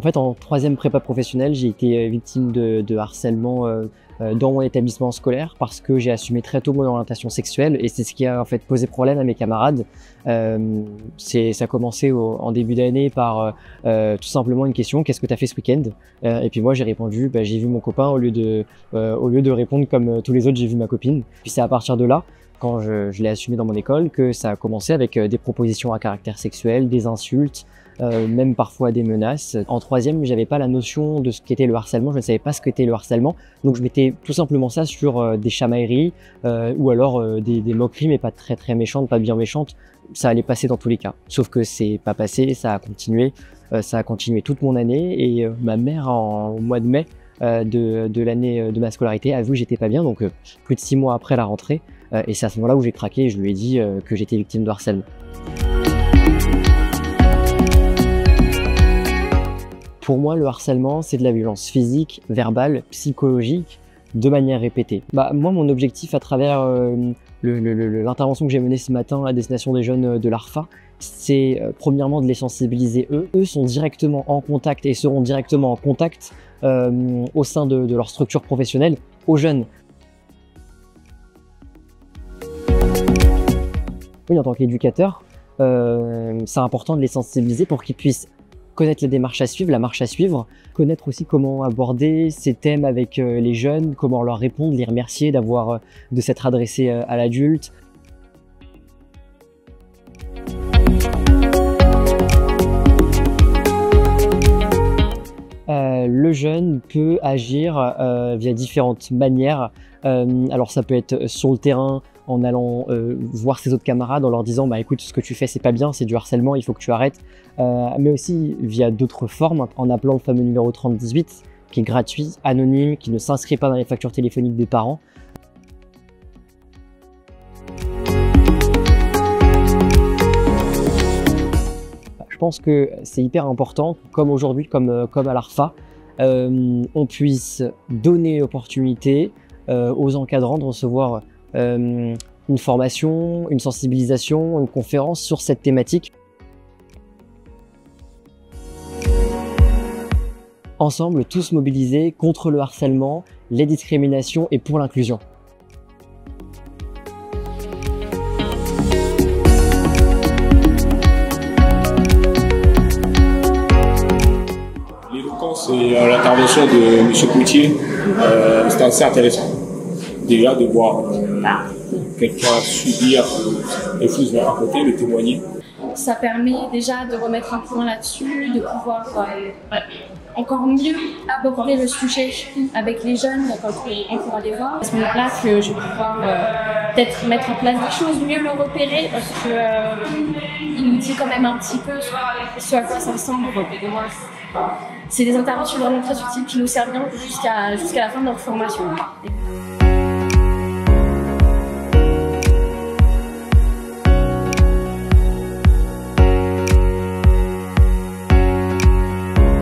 En fait, en troisième prépa professionnelle, j'ai été victime de harcèlement dans mon établissement scolaire parce que j'ai assumé très tôt mon orientation sexuelle et c'est ce qui a en fait posé problème à mes camarades. Ça a commencé en début d'année par tout simplement une question: qu'est-ce que tu as fait ce week-end? Et puis moi j'ai répondu: j'ai vu mon copain au lieu de répondre comme tous les autres, j'ai vu ma copine. Puis c'est à partir de là, quand je l'ai assumé dans mon école, que ça a commencé avec des propositions à caractère sexuel, des insultes, même parfois des menaces. En troisième, j'avais pas la notion de ce qu'était le harcèlement, je ne savais pas ce qu'était le harcèlement, donc je mettais tout simplement ça sur des chamailleries ou alors des moqueries, mais pas très méchantes, pas bien méchantes. Ça allait passer dans tous les cas, sauf que c'est pas passé, ça a continué toute mon année et ma mère au mois de mai de l'année de ma scolarité a vu que j'étais pas bien, donc plus de 6 mois après la rentrée, et c'est à ce moment-là où j'ai craqué et je lui ai dit que j'étais victime de harcèlement. Pour moi, le harcèlement, c'est de la violence physique, verbale, psychologique, de manière répétée. Moi, mon objectif à travers l'intervention que j'ai menée ce matin à destination des jeunes de l'ARFA, c'est premièrement de les sensibiliser eux. Eux sont directement en contact et seront directement en contact au sein de leur structure professionnelle aux jeunes. Oui, en tant qu'éducateur, c'est important de les sensibiliser pour qu'ils puissent connaître la démarche à suivre, la marche à suivre, connaître aussi comment aborder ces thèmes avec les jeunes, comment leur répondre, les remercier de s'être adressés à l'adulte. Le jeune peut agir via différentes manières. Alors ça peut être sur le terrain, en allant voir ses autres camarades, en leur disant écoute, ce que tu fais c'est pas bien, c'est du harcèlement, il faut que tu arrêtes, mais aussi via d'autres formes, en appelant le fameux numéro 3018 qui est gratuit, anonyme, qui ne s'inscrit pas dans les factures téléphoniques des parents. Je pense que c'est hyper important, comme aujourd'hui, comme à l'ARFA, on puisse donner l'opportunité aux encadrants de recevoir une formation, une sensibilisation, une conférence sur cette thématique. Ensemble, tous mobilisés contre le harcèlement, les discriminations et pour l'inclusion. L'éloquence et l'intervention de M. Coutier, c'était assez intéressant. Déjà de voir quelqu'un subir les choses de raconter, de témoigner. Ça permet déjà de remettre un point là-dessus, de pouvoir encore mieux aborder le sujet avec les jeunes quand on pourra les voir. À ce moment-là, que je vais pouvoir peut-être mettre en place des choses, mieux le repérer, parce qu'il nous dit quand même un petit peu ce à quoi ça ressemble. C'est des interventions vraiment très utiles qui nous serviront jusqu'à la fin de notre formation.